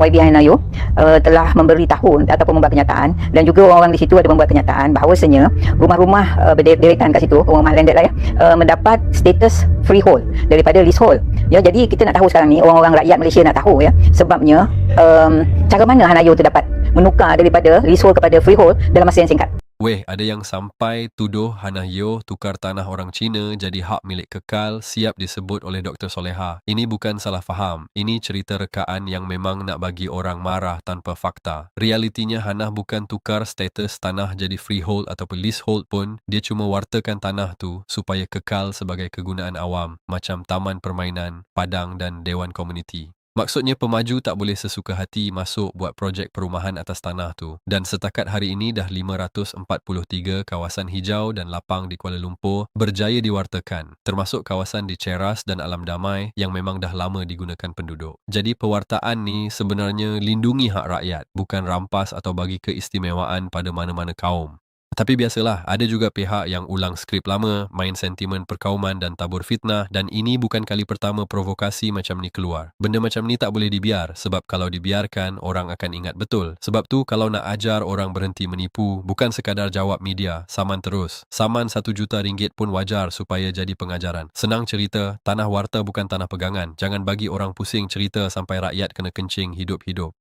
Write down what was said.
YB Hanayo telah memberitahu ataupun membuat kenyataan, dan juga orang-orang di situ ada membuat kenyataan bahawasanya rumah-rumah berderetan kat situ, rumah landed lah ya, mendapat status freehold daripada leasehold. Ya, jadi kita nak tahu sekarang ni, orang-orang rakyat Malaysia nak tahu ya, sebabnya cara mana Hanayo tu dapat menukar daripada leasehold kepada freehold dalam masa yang singkat. Weh, ada yang sampai tuduh Hanayo tukar tanah orang Cina jadi hak milik kekal siap disebut oleh Dr. Soleha. Ini bukan salah faham. Ini cerita rekaan yang memang nak bagi orang marah tanpa fakta. Realitinya Hana bukan tukar status tanah jadi freehold ataupun leasehold pun. Dia cuma wartakan tanah tu supaya kekal sebagai kegunaan awam macam taman permainan, padang dan dewan komuniti. Maksudnya pemaju tak boleh sesuka hati masuk buat projek perumahan atas tanah tu. Dan setakat hari ini dah 543 kawasan hijau dan lapang di Kuala Lumpur berjaya diwartakan, termasuk kawasan di Ceras dan Alam Damai yang memang dah lama digunakan penduduk. Jadi pewartaan ni sebenarnya lindungi hak rakyat, bukan rampas atau bagi keistimewaan pada mana-mana kaum. Tapi biasalah, ada juga pihak yang ulang skrip lama, main sentimen perkauman dan tabur fitnah, dan ini bukan kali pertama provokasi macam ni keluar. Benda macam ni tak boleh dibiar, sebab kalau dibiarkan, orang akan ingat betul. Sebab tu kalau nak ajar orang berhenti menipu, bukan sekadar jawab media, saman terus. Saman RM1 juta pun wajar supaya jadi pengajaran. Senang cerita, tanah warta bukan tanah pegangan. Jangan bagi orang pusing cerita sampai rakyat kena kencing hidup-hidup.